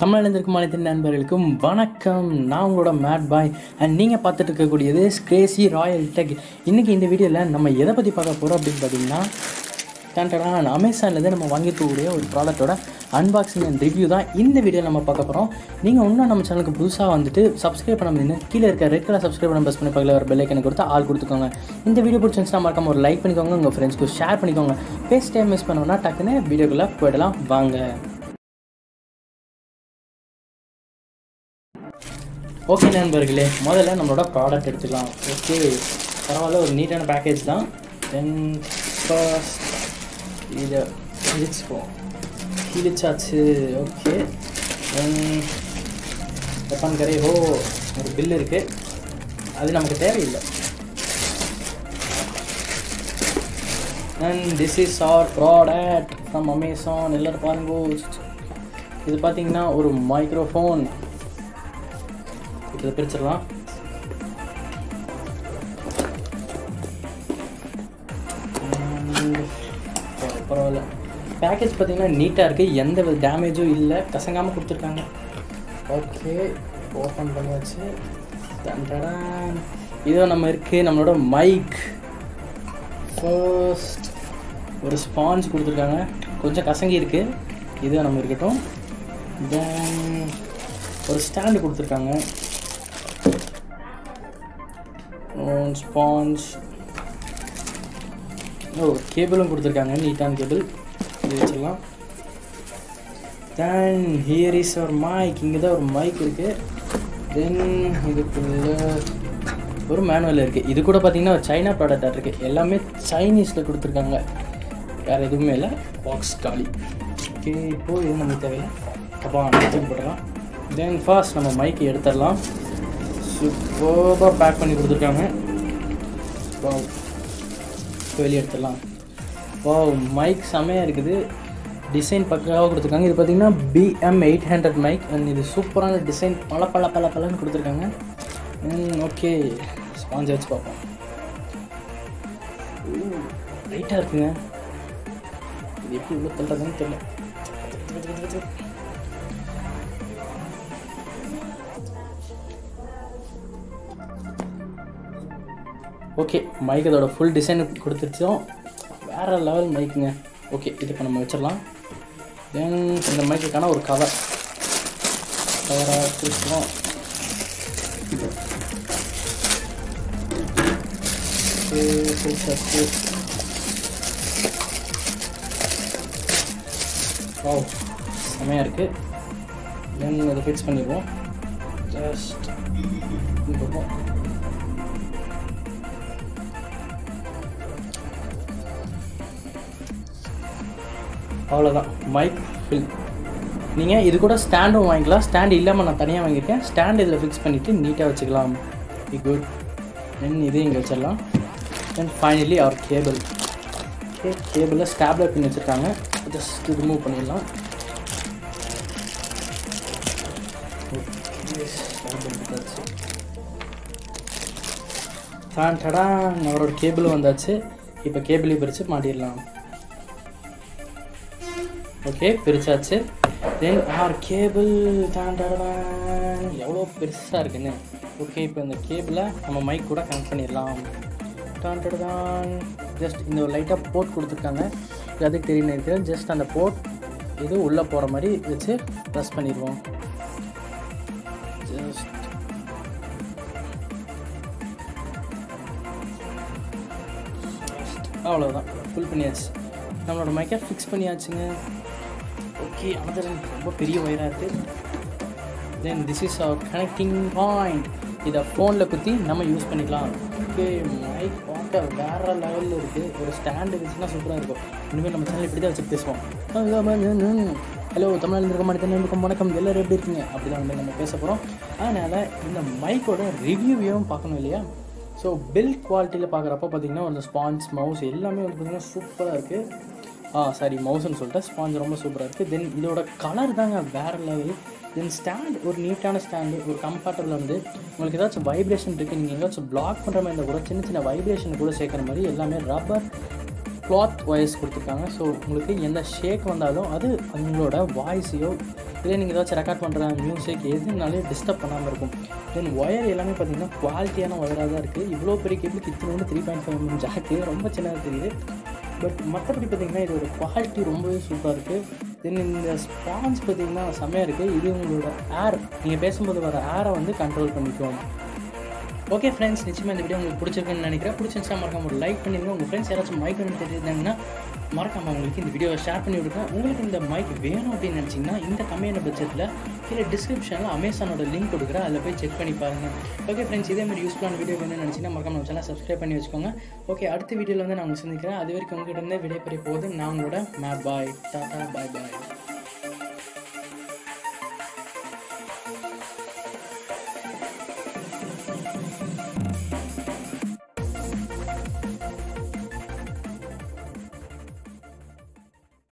தமிழ்நாட்டிற்கும் அனைத்து நண்பர்களுக்கும் வணக்கம். நான் உங்களோட மேட் பாய் அண்ட் நீங்கள் பார்த்துட்டு இருக்கக்கூடியது கிரேசி ராயல் டெக். இன்றைக்கி இந்த வீடியோவில் நம்ம எதை பற்றி பார்க்க போகிறோம் அப்படின்னு பார்த்தீங்கன்னா, அமேசான்லேருந்து நம்ம வாங்கியிருக்கக்கூடிய ஒரு ப்ராடக்ட்டோட அன்பாக்சிங் அண்ட் ரிவ்யூ தான் இந்த வீடியோவில் நம்ம பார்க்க போகிறோம். நீங்கள் இன்னும் நம்ம சேனலுக்கு புதுசாக வந்துட்டு சப்ஸ்கிரைப் பண்ண முடியுங்க, கீழே இருக்க ரெட் கலர் சப்ஸ்கிரைப் பண்ண ப்ரெஸ் பண்ணி பக்கத்தில் ஒரு பெல் ஐக்கனை கொடுத்து ஆள் கொடுத்துக்கோங்க. இந்த வீடியோ பிடிச்சிருந்துச்சுன்னா மறக்காம ஒரு லைக் பண்ணிக்கோங்க, உங்கள் ஃப்ரெண்ட்ஸ்க்கு ஷேர் பண்ணிக்கோங்க. பேஸ் டைம் மிஸ் பண்ணோன்னா டக்குன்னு வீடியோக்குள்ளே போயிடலாம் வாங்க. ஓகே நண்பர்களே, முதல்ல நம்மளோட ப்ராடக்ட் எடுத்துக்கலாம். ஓகே, பரவாயில்ல, ஒரு நீட்டான பேக்கேஜ் தான். தென் ஃபர்ஸ்ட் இதை கிழிச்சாச்சு. ஓகே, தென் ஜப்பான் கரை ஒரு பில் இருக்குது, அது நமக்கு தேவையில்லை. And this is our product from Amazon. எல்லோரும் பாருங்கோ, இது பார்த்தீங்கன்னா ஒரு மைக்ரோஃபோன். இதை பிரிச்சிடலாம். பரவாயில்ல, பேக்கேஜ் பார்த்தீங்கன்னா நீட்டாக இருக்குது, எந்த வித டேமேஜும் இல்லை, கசங்காமல் கொடுத்துருக்காங்க. ஓகே, ஓப்பன் பண்ணியாச்சு. இதோ நம்ம இருக்குது நம்மளோட மைக். ஃபர்ஸ்ட் ஒரு ஸ்பாஞ்ச் கொடுத்துருக்காங்க, கொஞ்சம் கசங்கி இருக்குது, இதுவும் நம்ம இருக்கட்டும். தென் ஒரு ஸ்டாண்டு கொடுத்துருக்காங்க, ஸ்பாஞ்ச், கேபிளும் கொடுத்துருக்காங்க, நீட்டான கேபிள், இது வச்சிடலாம். Then here is our mic. இங்கே தான் ஒரு மைக் இருக்குது. தென் இதுக்குள்ள ஒரு மேனுவல் இருக்குது. இது கூட பார்த்தீங்கன்னா ஒரு சைனா ப்ராடக்டாக இருக்குது, எல்லாமே சைனீஸில் கொடுத்துருக்காங்க, வேறு எதுவுமே இல்லை. பாக்ஸ் காலி. ஓகே, இப்போது இது நமக்கு தேவையில்லை, அப்போ எடுத்து போடலாம். தென் ஃபர்ஸ்ட் நம்ம மைக்கை எடுத்துடலாம். சூப்பராக பேக் பண்ணி கொடுத்துருக்காங்க. வாவ், வெளியே எடுத்துடலாம். வாவ், மைக் செம்மையாக இருக்குது, டிசைன் பக்காவாக கொடுத்துருக்காங்க. இது பார்த்திங்கன்னா BM800 மைக் அண்ட் இது சூப்பரான டிசைன், பலன்னு கொடுத்துருக்காங்க. ஓகே, ஸ்பாஞ்ச் வச்சு பார்ப்போம். லைட்டாக இருக்குங்க, இது எப்படி இவ்வளோ தள்ளுறதுன்னு தெரியல. ஓகே, மைக் அதோட ஃபுல் டிசைன் கொடுத்துருச்சோம், வேறு லெவல் மைக்குங்க. ஓகே, இது இப்போ நம்ம வச்சிடலாம். தென் இந்த மைக்குக்கான ஒரு கவராக வச்சுருக்கோம். ஓ, செம்மையாக இருக்குது. தென் அதை ஃபிக்ஸ் பண்ணிடுவோம். ஜஸ்ட் பார்ப்போம். அவ்வளோதான், மைக் ஃபில். நீங்கள் இது கூட ஸ்டாண்டும் வாங்கிக்கலாம், ஸ்டாண்டு இல்லாமல் நான் தனியாக வாங்கியிருக்கேன். ஸ்டாண்ட் இதில் ஃபிக்ஸ் பண்ணிவிட்டு நீட்டாக வச்சுக்கலாம். Be good. தென் இது இங்கே வச்சிடலாம். தென் ஃபைனலி அவர் கேபிள். ஓகே, கேபிளில் ஸ்டாப்லர் பின் வச்சுருக்காங்க, ஜஸ்ட் ரிமூவ் பண்ணிடலாம். அவரோட கேபிளும் வந்தாச்சு. இப்போ கேபிளையும் பிரித்து மாட்டிடலாம். ஓகே, பிரிச்சாச்சு. தென் ஆர் கேபிள் எவ்வளோ பெருசாக இருக்குன்னு. ஓகே, இப்போ இந்த கேபிளை நம்ம மைக் கூட கனெக்ட் பண்ணிடலாம். ஜஸ்ட் இந்த ஒரு லைட்டாக போர்ட் கொடுத்துருக்காங்க, இது அதுக்கு தெரியும் இருக்குது. ஜஸ்ட் அந்த போர்ட் இது உள்ளே போகிற மாதிரி வச்சு ப்ரெஸ் பண்ணிடுவோம். ஜஸ்ட் அவ்வளோதான், ஃபுல் பண்ணியாச்சு. நம்மளோட மைக்கை ஃபிக்ஸ் பண்ணியாச்சுங்க. ஓகே, அது ரொம்ப பெரிய ஒயராக இருக்குது. Then this is our connecting point. இதை ஃபோனில் குத்தி நம்ம யூஸ் பண்ணிக்கலாம். ஓகே, மைக் பார்க்க வேறு லெவலில் இருக்குது. ஒரு ஸ்டாண்டு இருந்துச்சுன்னா சூப்பராக இருக்கும். இனிமேல் நம்ம சேனல் இப்படி தான் வச்சு பேசுவோம். ஹலோ, தமிழ்நாட்டில் இருக்க மாட்டேன், வணக்கம், எல்லோரும் எப்படி இருக்கீங்க, அப்படி தான் நம்ம பேச போகிறோம். அதனால் இந்த மைக்கோட ரிவ்யூவையும் பார்க்கணும் இல்லையா? ஸோ பில்ட் குவாலிட்டியில் பார்க்குறப்ப பார்த்திங்கன்னா ஒரு ஸ்பாஞ்ச், மவுஸ் எல்லாமே வந்து பார்த்திங்கன்னா சூப்பராக இருக்குது. சாரி, மவுஸ்ன்னு சொல்லிட்டு ஸ்பாஞ்ச் ரொம்ப சூப்பராக இருக்குது. தென் இதோட கலர் தாங்க வேறு லெவல். தென் ஸ்டாண்ட் ஒரு நீட்டான ஸ்டாண்டு, ஒரு கம்ஃபர்டபுளாக வந்து உங்களுக்கு ஏதாச்சும் வைப்ரேஷன் இருக்குது, நீங்கள் ஏதாச்சும் பிளாக் பண்ணுற மாதிரி இருந்தால் கூட சின்ன சின்ன வைப்ரேஷன் கூட சேர்க்குற மாதிரி எல்லாமே ரப்பர் cloth wires கொடுத்துருக்காங்க. ஸோ உங்களுக்கு எந்த ஷேக் வந்தாலும் அது உங்களோட வாய்ஸையோ இதே நீங்கள் ஏதாச்சும் ரெக்கார்ட் பண்ணுற மியூசிக் எதுனாலே டிஸ்டர்ப் பண்ணாமல் இருக்கும். தென் ஒயர் எல்லாமே பார்த்தீங்கன்னா குவாலிட்டியான ஒயராக தான் இருக்குது. இவ்வளோ பெரிய கேபிளுக்கு இத்தனை 3.5 mm ஜாக்கு ரொம்ப சின்னதாக தெரியுது. பட் மற்றபடி பார்த்திங்கன்னா இதோட குவாலிட்டி ரொம்பவே சூப்பராக இருக்குது. தென் இந்த ஸ்பான்ஸ் பார்த்திங்கன்னா செம்மையாக இருக்குது. இது உங்களோட ஏர், நீங்கள் பேசும்போது வர ஏரை வந்து கண்ட்ரோல் பண்ணிக்கும். ஓகே ஃப்ரெண்ட்ஸ், நிச்சயமாக இந்த வீடியோ உங்களுக்கு பிடிச்சிருக்குன்னு நினைக்கிறேன். பிடிச்சிருந்துச்சா மறக்காம ஒரு லைக் பண்ணிடுங்க. உங்கள் ஃப்ரெண்ட்ஸ் யாராச்சும் மைக் வேணும்னு தெரிஞ்சிருந்தாங்கன்னா மறக்காமல் உங்களுக்கு இந்த வீடியோவை ஷேர் பண்ணி விடுங்க. உங்களுக்கு இந்த மைக் வேணும் அப்படின்னு நினச்சிங்கன்னா இந்த கம்மியான பட்ஜெட்டில் கீழே டிஸ்கிரிப்ஷனில் அமேசானோட லிங்க் கொடுக்குறேன், அதில் போய் செக் பண்ணி பாருங்கள். ஓகே ஃப்ரெண்ட்ஸ், இதே மாதிரி யூஸ்ஃபுல்லான வீடியோ வேணும்னு நினச்சிங்கன்னா மறக்காம நம்ம சேனல் சப்ஸ்கிரைப் பண்ணி வச்சுக்கோங்க. ஓகே, அடுத்த வீடியோவில் வந்து நான் உங்களுக்கு சந்திக்கிறேன். அது வரைக்கும் உங்கள்கிட்ட இருந்து விடைபெற போகுது நான் உங்களோட பாய். டாடா, பாய் பாய்.